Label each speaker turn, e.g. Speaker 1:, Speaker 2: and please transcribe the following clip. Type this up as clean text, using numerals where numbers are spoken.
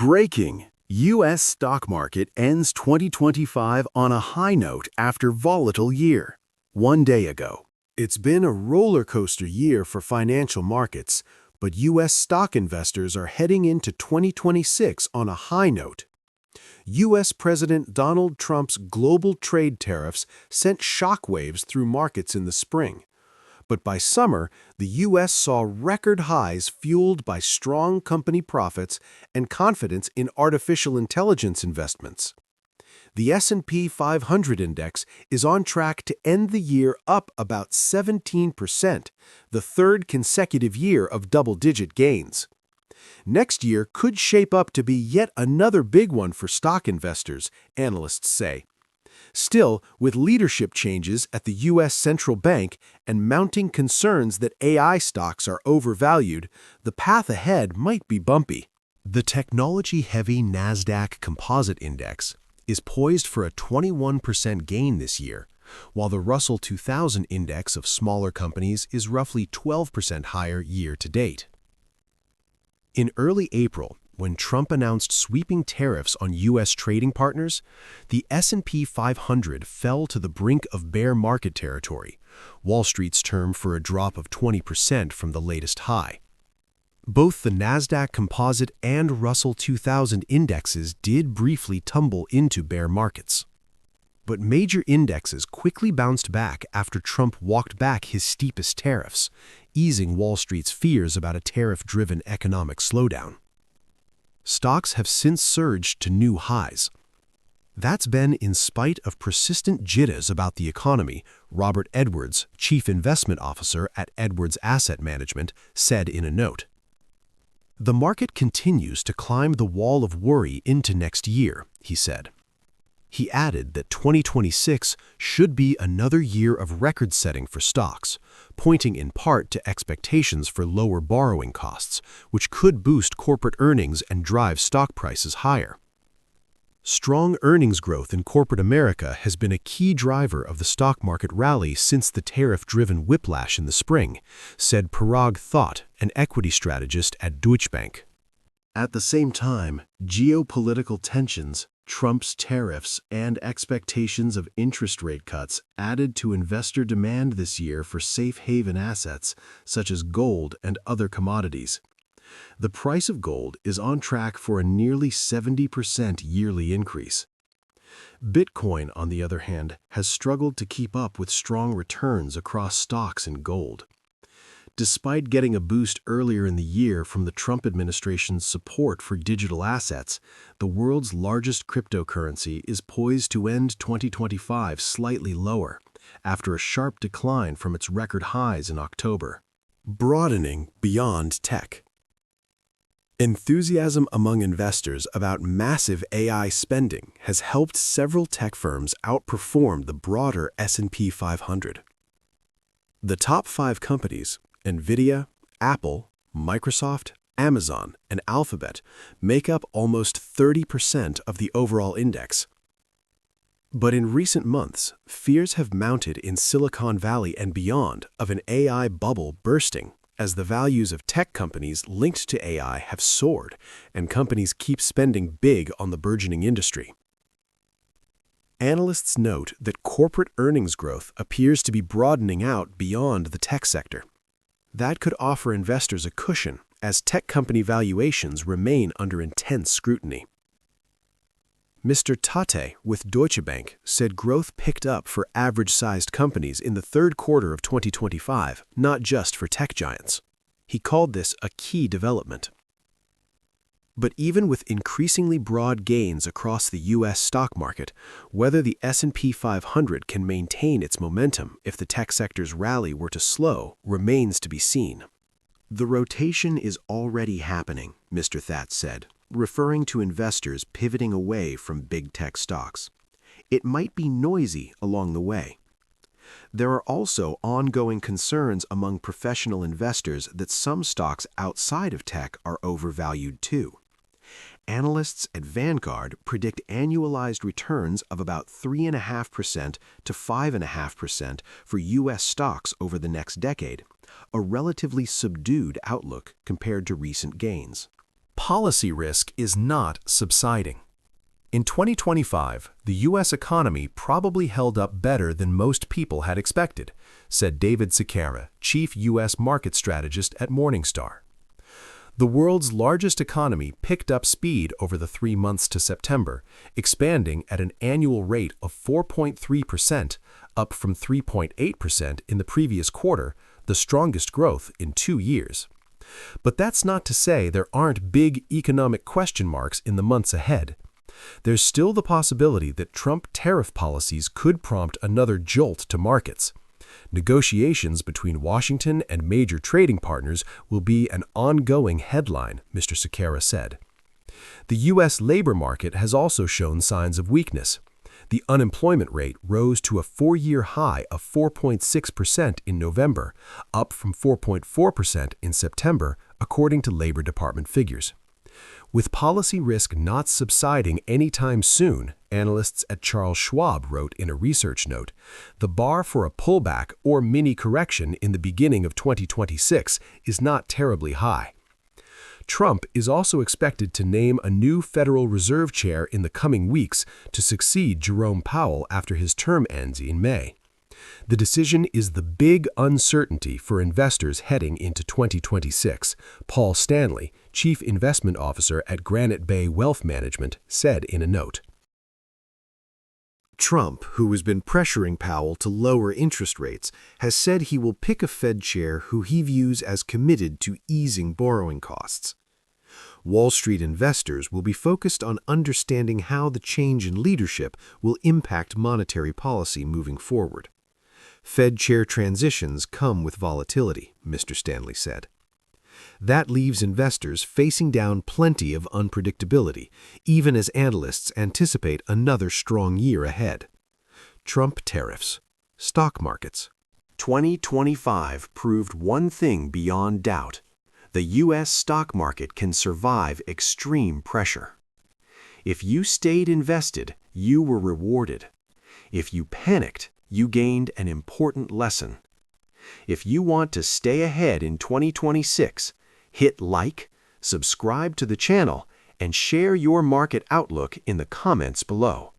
Speaker 1: Breaking: U.S. stock market ends 2025 on a high note after volatile year. One day ago. It's been a roller coaster year for financial markets, but U.S. stock investors are heading into 2026 on a high note. U.S. President Donald Trump's global trade tariffs sent shockwaves through markets in the spring. But by summer, the U.S. saw record highs fueled by strong company profits and confidence in artificial intelligence investments. The S&P 500 index is on track to end the year up about 17%, the third consecutive year of double-digit gains. Next year could shape up to be yet another big one for stock investors, analysts say. Still, with leadership changes at the U.S. Central Bank and mounting concerns that AI stocks are overvalued, the path ahead might be bumpy. The technology-heavy NASDAQ Composite Index is poised for a 21% gain this year, while the Russell 2000 index of smaller companies is roughly 12% higher year to date. In early April, when Trump announced sweeping tariffs on U.S. trading partners, the S&P 500 fell to the brink of bear market territory, Wall Street's term for a drop of 20% from the latest high. Both the NASDAQ Composite and Russell 2000 indexes did briefly tumble into bear markets. But major indexes quickly bounced back after Trump walked back his steepest tariffs, easing Wall Street's fears about a tariff-driven economic slowdown. Stocks have since surged to new highs. That's been in spite of persistent jitters about the economy, Robert Edwards, Chief Investment Officer at Edwards Asset Management, said in a note. The market continues to climb the wall of worry into next year, he said. He added that 2026 should be another year of record-setting for stocks, pointing in part to expectations for lower borrowing costs, which could boost corporate earnings and drive stock prices higher. Strong earnings growth in corporate America has been a key driver of the stock market rally since the tariff-driven whiplash in the spring, said Parag Thought, an equity strategist at Deutsche Bank. At the same time, geopolitical tensions, Trump's tariffs, and expectations of interest rate cuts added to investor demand this year for safe haven assets such as gold and other commodities. The price of gold is on track for a nearly 70% yearly increase. Bitcoin, on the other hand, has struggled to keep up with strong returns across stocks and gold. Despite getting a boost earlier in the year from the Trump administration's support for digital assets, the world's largest cryptocurrency is poised to end 2025 slightly lower, after a sharp decline from its record highs in October. Broadening beyond tech. Enthusiasm among investors about massive AI spending has helped several tech firms outperform the broader S&P 500. The top 5 companies, NVIDIA, Apple, Microsoft, Amazon, and Alphabet, make up almost 30% of the overall index. But in recent months, fears have mounted in Silicon Valley and beyond of an AI bubble bursting as the values of tech companies linked to AI have soared and companies keep spending big on the burgeoning industry. Analysts note that corporate earnings growth appears to be broadening out beyond the tech sector. That could offer investors a cushion as tech company valuations remain under intense scrutiny. Mr. Tate with Deutsche Bank said growth picked up for average-sized companies in the third quarter of 2025, not just for tech giants. He called this a key development. But even with increasingly broad gains across the U.S. stock market, whether the S&P 500 can maintain its momentum if the tech sector's rally were to slow remains to be seen. The rotation is already happening, Mr. Thatch said, referring to investors pivoting away from big tech stocks. It might be noisy along the way. There are also ongoing concerns among professional investors that some stocks outside of tech are overvalued too. Analysts at Vanguard predict annualized returns of about 3.5% to 5.5% for U.S. stocks over the next decade, a relatively subdued outlook compared to recent gains. policy risk is not subsiding. In 2025, the U.S. economy probably held up better than most people had expected, said David Sequeira, chief U.S. market strategist at Morningstar. The world's largest economy picked up speed over the 3 months to September, expanding at an annual rate of 4.3%, up from 3.8% in the previous quarter, the strongest growth in 2 years. But that's not to say there aren't big economic question marks in the months ahead. There's still the possibility that Trump tariff policies could prompt another jolt to markets. Negotiations between Washington and major trading partners will be an ongoing headline, Mr. Sequeira said. The U.S. labor market has also shown signs of weakness. The unemployment rate rose to a 4-year high of 4.6% in November, up from 4.4% in September, according to Labor Department figures. With policy risk not subsiding anytime soon, analysts at Charles Schwab wrote in a research note, the bar for a pullback or mini-correction in the beginning of 2026 is not terribly high. Trump is also expected to name a new Federal Reserve chair in the coming weeks to succeed Jerome Powell after his term ends in May. The decision is the big uncertainty for investors heading into 2026, Paul Stanley, Chief Investment Officer at Granite Bay Wealth Management, said in a note. Trump, who has been pressuring Powell to lower interest rates, has said he will pick a Fed chair who he views as committed to easing borrowing costs. Wall Street investors will be focused on understanding how the change in leadership will impact monetary policy moving forward. Fed chair transitions come with volatility, Mr. Stanley said. That leaves investors facing down plenty of unpredictability, even as analysts anticipate another strong year ahead. Trump tariffs, stock markets. 2025 proved one thing beyond doubt. The U.S. stock market can survive extreme pressure. If you stayed invested, you were rewarded. If you panicked, you gained an important lesson. If you want to stay ahead in 2026, hit like, subscribe to the channel, and share your market outlook in the comments below.